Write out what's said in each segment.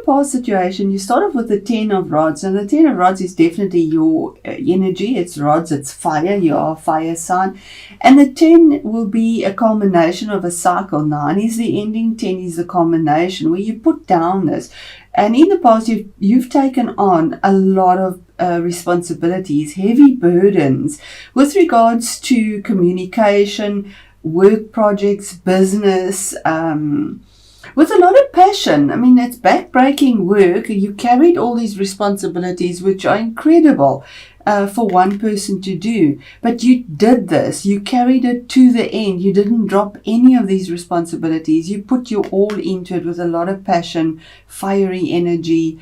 your past situation, you start off with the 10 of rods. And the 10 of rods is definitely your energy. It's rods, it's fire. You are a fire sign. And the 10 will be a culmination of a cycle. 9 is the ending, 10 is the culmination, where you put down this. And in the past, you've taken on a lot of responsibilities, heavy burdens with regards to communication, work projects, business, with a lot of passion. I mean, it's back-breaking work. You carried all these responsibilities, which are incredible for one person to do. But you did this. You carried it to the end. You didn't drop any of these responsibilities. You put your all into it with a lot of passion, fiery energy,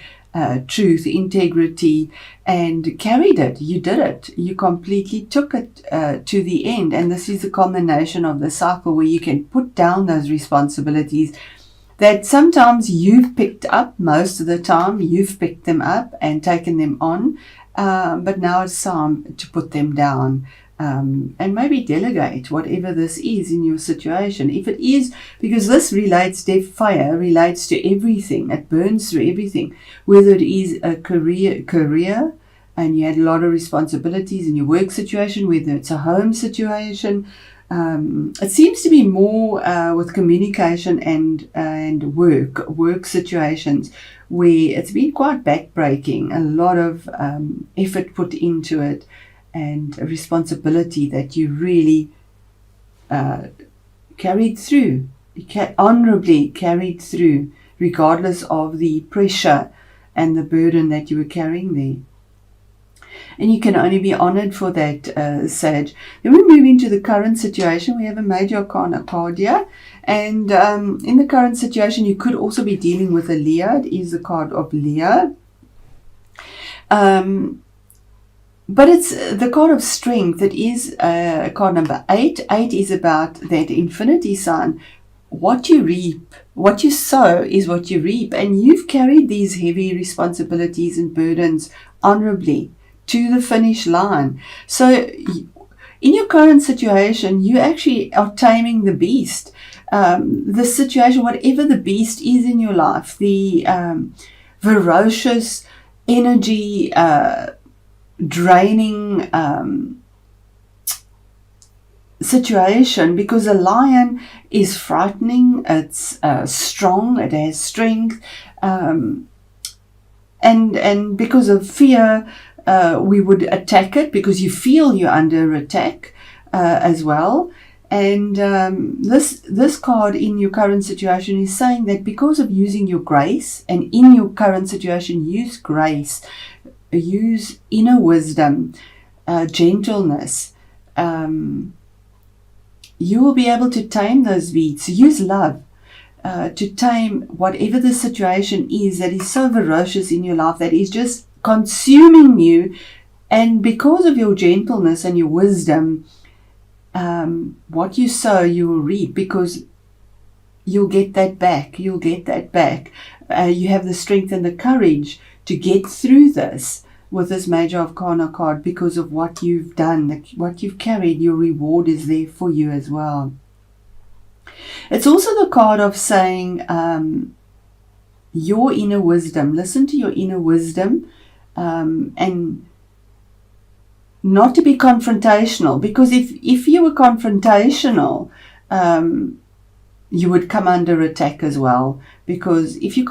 truth, integrity, and carried it. You did it. You completely took it to the end. And this is the culmination of the cycle where you can put down those responsibilities that sometimes you've picked up. Most of the time you've picked them up and taken them on, but now it's time to put them down, and maybe delegate whatever this is in your situation. If it is, because this fire relates to everything, it burns through everything, whether it is a career and you had a lot of responsibilities in your work situation, whether it's a home situation. It seems to be more with communication and work situations where it's been quite backbreaking, a lot of effort put into it, and a responsibility that you really carried through, honorably carried through, regardless of the pressure and the burden that you were carrying there. And you can only be honored for that, Sag. Then we move into the current situation. We have a major arcana card here. And in the current situation, you could also be dealing with a Leo. It is the card of Leo. But it's the card of strength. It is card number 8. 8 is about that infinity sign. What you reap, what you sow is what you reap. And you've carried these heavy responsibilities and burdens honorably to the finish line. So in your current situation, you actually are taming the beast. The situation, whatever the beast is in your life, the ferocious energy, draining situation, because a lion is frightening, it's strong, it has strength, and because of fear, we would attack it because you feel you're under attack as well. And this card in your current situation is saying that because of using your grace, and in your current situation, use grace, use inner wisdom, gentleness, you will be able to tame those beasts. Use love to tame whatever the situation is that is so ferocious in your life, that is just consuming you. And because of your gentleness and your wisdom, what you sow, you will reap, because you'll get that back. You'll get that back. You have the strength and the courage to get through this with this major arcana card because of what you've done, what you've carried. Your reward is there for you as well. It's also the card of saying your inner wisdom. Listen to your inner wisdom, and not to be confrontational, because if you were confrontational, you would come under attack as well, because if you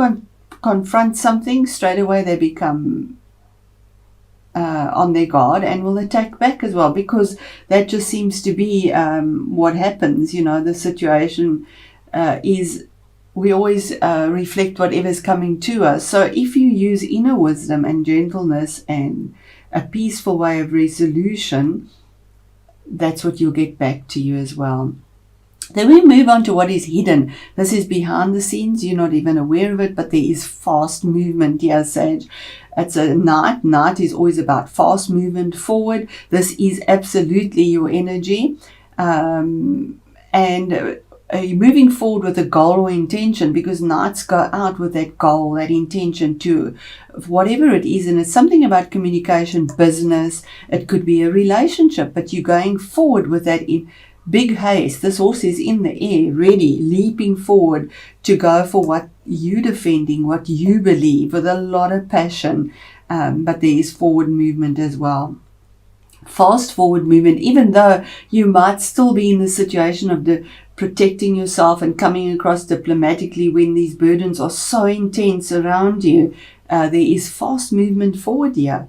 confront something, straight away they become on their guard and will attack back as well, because that just seems to be what happens. The situation is we always reflect whatever's coming to us. So if you use inner wisdom and gentleness and a peaceful way of resolution, that's what you'll get back to you as well. Then we move on to what is hidden. This is behind the scenes. You're not even aware of it, but there is fast movement here, Sage. It's a night. Night is always about fast movement forward. This is absolutely your energy. And you're moving forward with a goal or intention, because nights go out with that goal, that intention to whatever it is. And it's something about communication, business. It could be a relationship, but you're going forward with that big haste. This horse is in the air, ready, leaping forward to go for what you're defending, what you believe, with a lot of passion. But there is forward movement as well. Fast forward movement, even though you might still be in the situation of protecting yourself and coming across diplomatically when these burdens are so intense around you. There is fast movement forward here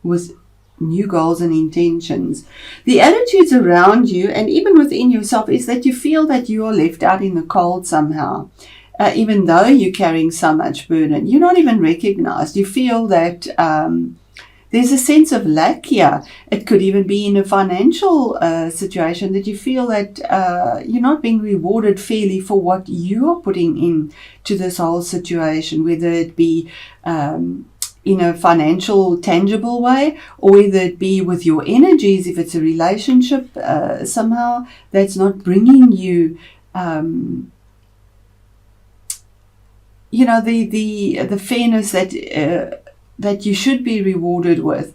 with new goals and intentions. The attitudes around you and even within yourself is that you feel that you are left out in the cold somehow. Even though you're carrying so much burden, you're not even recognized. You feel that there's a sense of lack here. It could even be in a financial situation that you feel that you're not being rewarded fairly for what you are putting in to this whole situation, whether it be in a financial, tangible way, or whether it be with your energies, if it's a relationship somehow that's not bringing you the fairness that you should be rewarded with.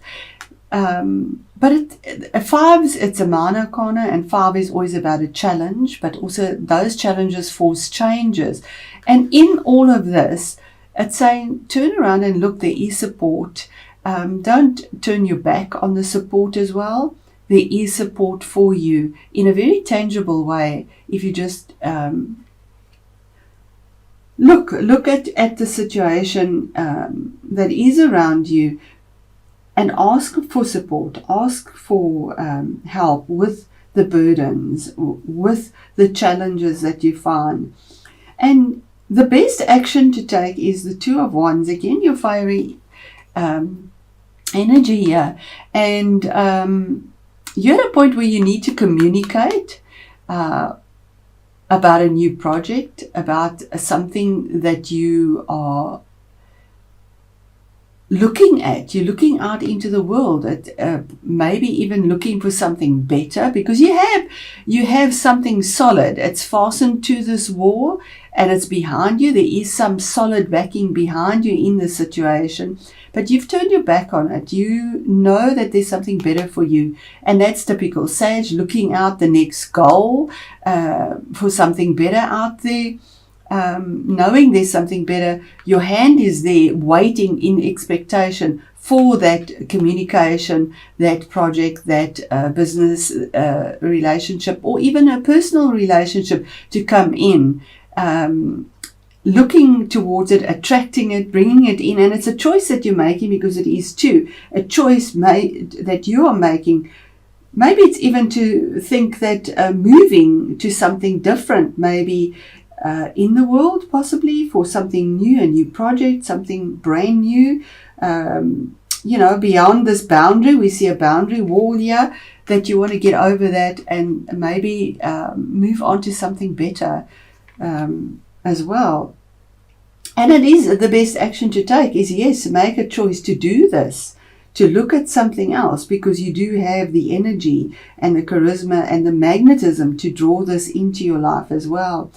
But fives, it's a minor arcana, and 5 is always about a challenge, but also those challenges force changes. And in all of this, it's saying turn around and look, there is support. Don't turn your back on the support as well. There is support for you in a very tangible way if you just look at the situation that is around you and ask for support, ask for help with the burdens, with the challenges that you find. And the best action to take is the 2 of Wands. Again, your fiery energy here. And you're at a point where you need to communicate about a new project, about something that you are looking at. You're looking out into the world, at maybe even looking for something better, because you have something solid. It's fastened to this wall and it's behind you. There is some solid backing behind you in the situation, but you've turned your back on it. You know that there's something better for you, and that's typical Sag, looking out the next goal for something better out there. Knowing there's something better, your hand is there waiting in expectation for that communication, that project, that business relationship, or even a personal relationship to come in. Looking towards it, attracting it, bringing it in, and it's a choice that you're making, because it is too a choice that you are making. Maybe it's even to think that moving to something different, maybe in the world, possibly for something new, a new project, something brand new, beyond this boundary. We see a boundary wall here, that you want to get over that and maybe move on to something better as well. And it is the best action to take is, yes, make a choice to do this, to look at something else, because you do have the energy and the charisma and the magnetism to draw this into your life as well.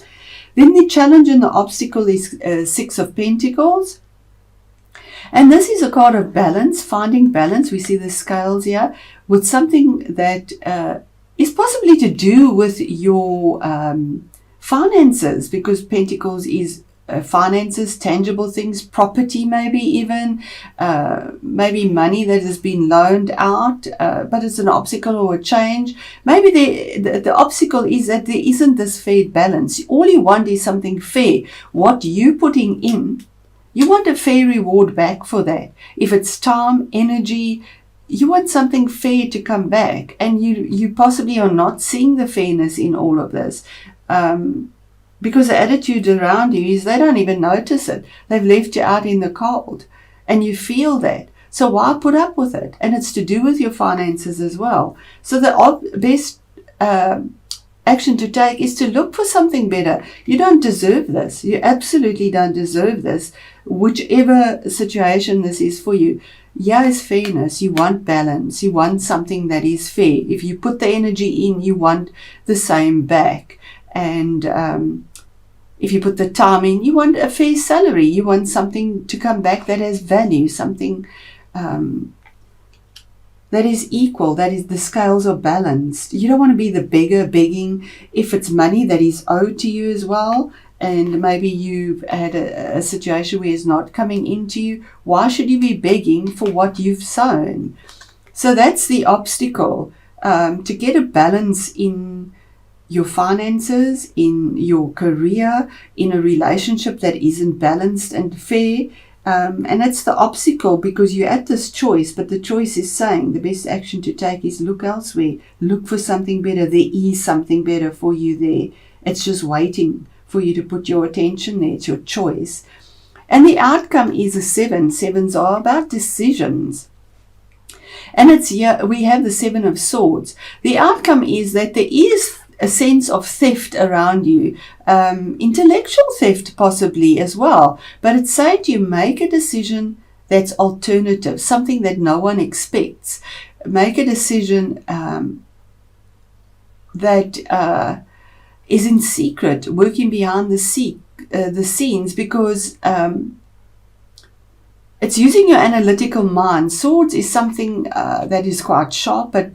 Then the challenge and the obstacle is 6 of Pentacles. And this is a card of balance, finding balance. We see the scales here with something that is possibly to do with your finances, because Pentacles is finances, tangible things, property, maybe even, maybe money that has been loaned out, but it's an obstacle or a change. Maybe the obstacle is that there isn't this fair balance. All you want is something fair. What you're putting in, you want a fair reward back for that. If it's time, energy, you want something fair to come back, and you possibly are not seeing the fairness in all of this. Because the attitude around you is they don't even notice it. They've left you out in the cold, and you feel that. So why put up with it? And it's to do with your finances as well. So the best action to take is to look for something better. You don't deserve this. You absolutely don't deserve this. Whichever situation this is for you. Yeah, is fairness. You want balance. You want something that is fair. If you put the energy in, you want the same back. And if you put the time in, you want a fair salary. You want something to come back that has value, something that is equal, that is the scales are balanced. You don't want to be the beggar begging if it's money that is owed to you as well, and maybe you've had a situation where it's not coming into you. Why should you be begging for what you've sown? So that's the obstacle, to get a balance in your finances, in your career, in a relationship that isn't balanced and fair. And it's the obstacle, because you're at this choice, but the choice is saying the best action to take is look elsewhere, look for something better. There is something better for you there. It's just waiting for you to put your attention there. It's your choice. And the outcome is a 7. 7s are about decisions. And it's here we have the 7 of Swords. The outcome is that there is a sense of theft around you, intellectual theft possibly as well. But it's saying to you, make a decision that's alternative, something that no one expects. Make a decision that is in secret, working behind the scenes, because it's using your analytical mind. Swords is something that is quite sharp, but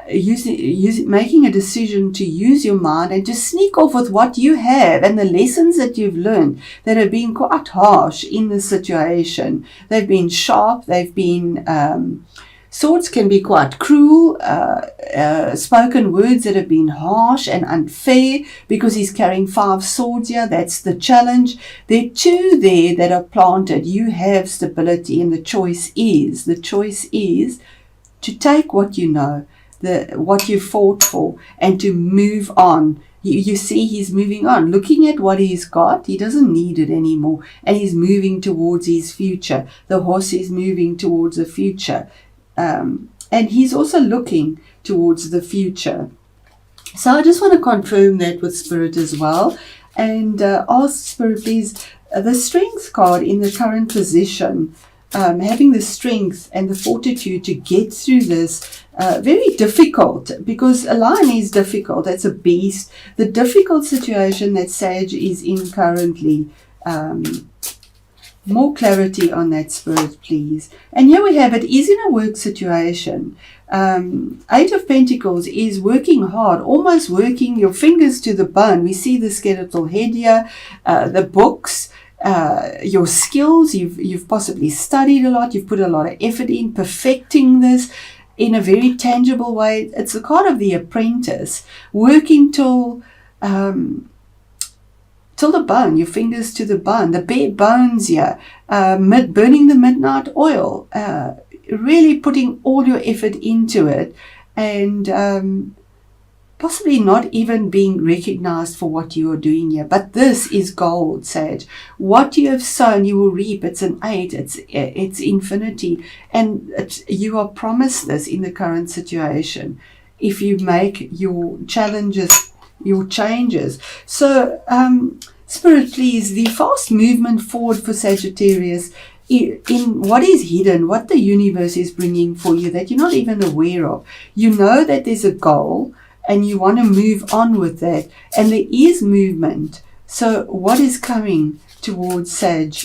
making a decision to use your mind and to sneak off with what you have and the lessons that you've learned that have been quite harsh in the situation. They've been sharp, they've been swords can be quite cruel, spoken words that have been harsh and unfair, because he's carrying 5 swords here. That's the challenge. There are 2 there that are planted. You have stability, and the choice is to take what you know, what you fought for, and to move on. You see he's moving on, looking at what he's got. He doesn't need it anymore, and he's moving towards his future. The horse is moving towards the future, and he's also looking towards the future. So I just want to confirm that with Spirit as well, and ask Spirit, please, the Strength card in the current position, having the strength and the fortitude to get through this very difficult, because a lion is difficult. It's a beast. The difficult situation that Sag is in currently. More clarity on that, Spirit, please. And here we have it is in a work situation. 8 of Pentacles is working hard, almost working your fingers to the bone. We see the skeletal head here, the books, your skills. You've possibly studied a lot. You've put a lot of effort in perfecting this in a very tangible way. It's the card of the apprentice, working till the bone, your fingers to the bone, the bare bones here, burning the midnight oil, really putting all your effort into it, and possibly not even being recognized for what you are doing here. But this is gold, Sag. What you have sown, you will reap. It's an 8. It's infinity. And you are promised this in the current situation if you make your challenges, your changes. So, Spirit, please, the fast movement forward for Sagittarius in what is hidden, what the universe is bringing for you that you're not even aware of. You know that there's a goal, and you want to move on with that, and there is movement. So what is coming towards Sag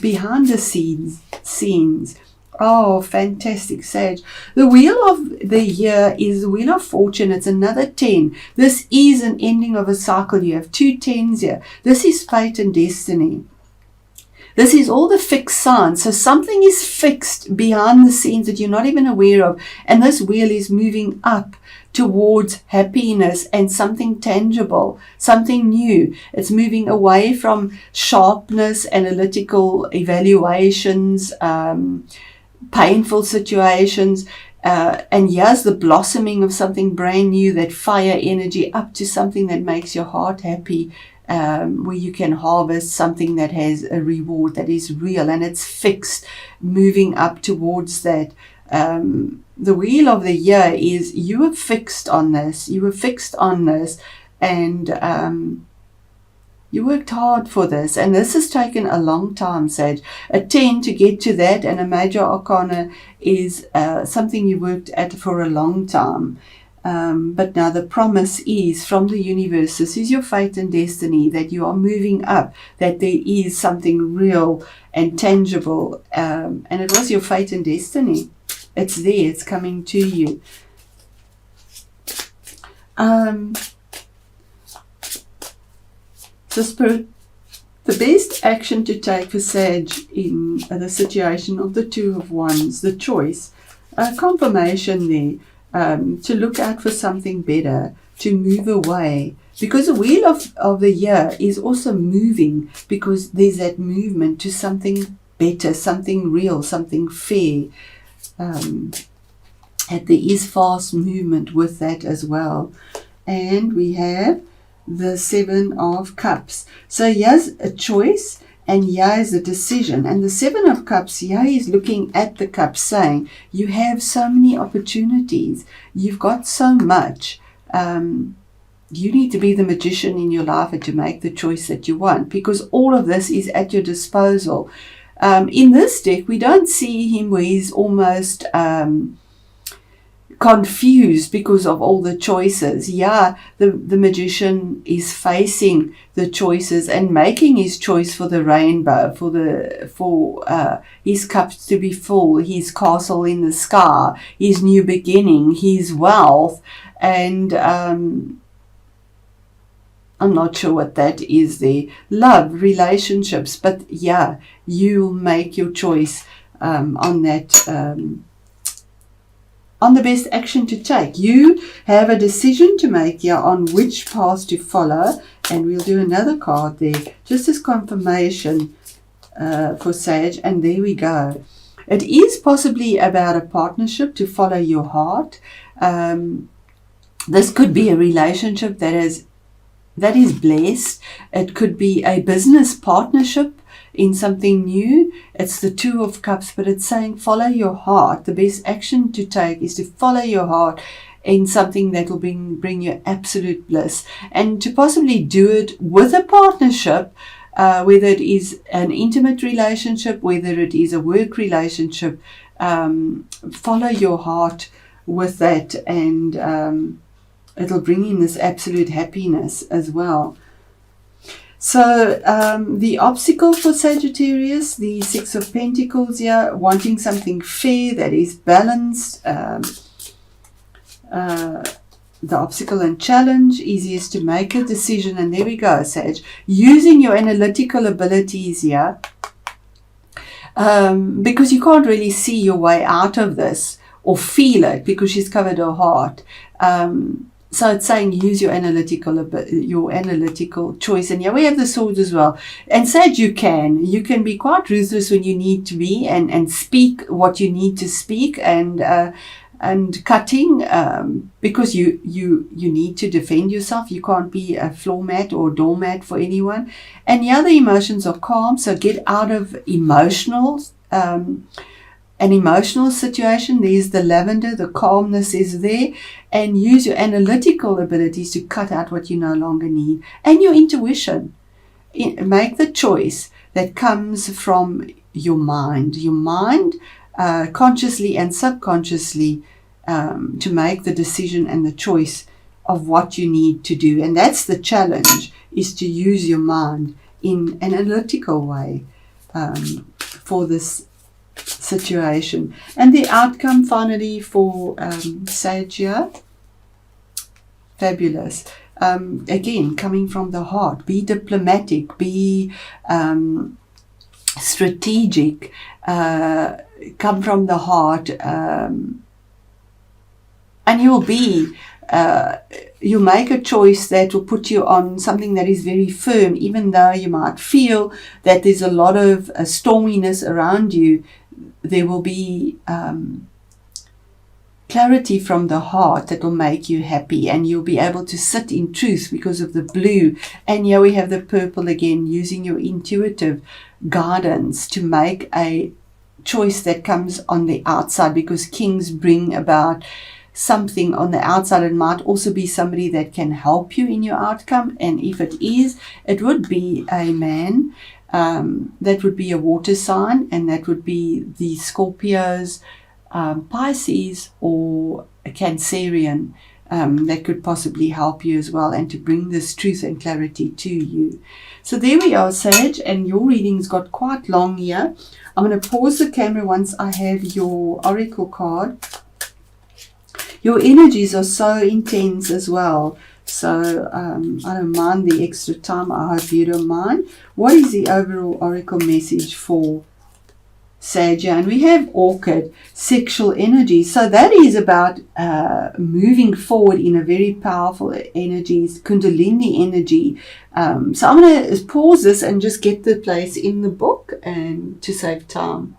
behind the scenes? Oh, fantastic, Sag. The wheel of the year is the wheel of fortune. It's another 10. This is an ending of a cycle. You have 2 10s here. This is fate and destiny. This is all the fixed signs. So something is fixed behind the scenes that you're not even aware of. And this wheel is moving up towards happiness and something tangible, something new. It's moving away from sharpness, analytical evaluations, painful situations. And here's the blossoming of something brand new, that fire energy, up to something that makes your heart happy. Where you can harvest something that has a reward that is real and it's fixed, moving up towards that. The wheel of the year is you were fixed on this. You were fixed on this, and you worked hard for this. And this has taken a long time, Sag. A 10 to get to that, and a major arcana is something you worked at for a long time. But now the promise is from the universe. This is your fate and destiny, that you are moving up, that there is something real and tangible, and it was your fate and destiny. it's there, it's coming to you. So Spirit, the best action to take for Sag in the situation of the Two of Wands, the choice, confirmation there, to look out for something better, to move away. Because the Wheel of the Year is also moving, because there's that movement to something better, something real, something fair. And there is fast movement with that as well. And we have the Seven of Cups. So here's a choice, and here is a decision. And the Seven of Cups, here is looking at the cup, saying, you have so many opportunities. You've got so much. You need to be the magician in your life and to make the choice that you want, because all of this is at your disposal. In this deck, we don't see him where he's almost confused because of all the choices. Yeah, the magician is facing the choices and making his choice for the rainbow, for his cups to be full, his castle in the sky, his new beginning, his wealth, and I'm not sure what that is there. Love, relationships, but yeah, you'll make your choice on that, on the best action to take. You have a decision to make here on which path to follow, and we'll do another card there, just as confirmation for Sag, and there we go. It is possibly about a partnership, to follow your heart. This could be a relationship that is blessed. It could be a business partnership in something new. It's the Two of Cups, but it's saying follow your heart. The best action to take is to follow your heart in something that will bring you absolute bliss, and to possibly do it with a partnership, whether it is an intimate relationship, whether it is a work relationship. Follow your heart with that, and it'll bring in this absolute happiness as well. So the obstacle for Sagittarius, the Six of Pentacles here, wanting something fair that is balanced. The obstacle and challenge, easiest to make a decision. And there we go, Sag. Using your analytical abilities here, because you can't really see your way out of this or feel it, because she's covered her heart. So it's saying use your analytical choice. And yeah, we have the swords as well. And Sag, you can be quite ruthless when you need to be, and speak what you need to speak, and cutting, because you need to defend yourself. You can't be a floor mat or doormat for anyone. And yeah, the emotions are calm. So get out of an emotional situation. There's the lavender, the calmness is there, and use your analytical abilities to cut out what you no longer need, and your intuition. Make the choice that comes from your mind, consciously and subconsciously, to make the decision and the choice of what you need to do. And that's the challenge, is to use your mind in an analytical way for this situation. And the outcome finally for Sag here, fabulous. Again, coming from the heart, be diplomatic, be strategic, come from the heart, and you'll make a choice that will put you on something that is very firm, even though you might feel that there's a lot of storminess around you. There will be clarity from the heart that will make you happy, and you'll be able to sit in truth because of the blue. And here we have the purple again, using your intuitive guidance to make a choice that comes on the outside, because kings bring about something on the outside. It might also be somebody that can help you in your outcome, and if it is, it would be a man. That would be a water sign, and that would be the Scorpios, Pisces, or a Cancerian. that could possibly help you as well, and to bring this truth and clarity to you. So there we are, Sage, and your reading's got quite long here. I'm going to pause the camera once I have your oracle card. Your energies are so intense as well. So I don't mind the extra time. I hope you don't mind. What is the overall oracle message for Sage? And we have Orchid, sexual energy. So that is about moving forward in a very powerful energy, Kundalini energy. So I'm going to pause this and just get the place in the book and to save time.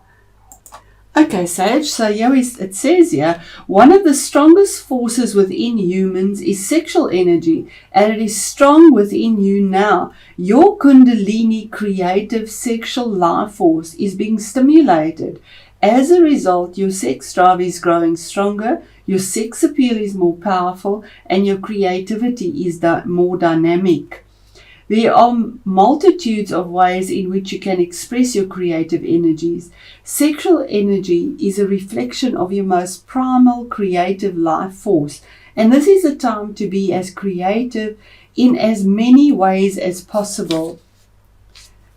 Okay, Sage, so here it says here, one of the strongest forces within humans is sexual energy, and it is strong within you now. Your Kundalini creative sexual life force is being stimulated. As a result, your sex drive is growing stronger, your sex appeal is more powerful, and your creativity is more dynamic. There are multitudes of ways in which you can express your creative energies. Sexual energy is a reflection of your most primal creative life force. And this is a time to be as creative in as many ways as possible.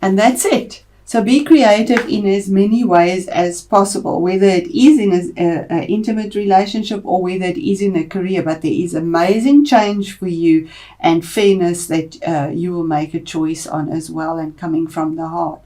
And that's it. So be creative in as many ways as possible, whether it is in an intimate relationship or whether it is in a career. But there is amazing change for you and fairness that you will make a choice on as well, and coming from the heart.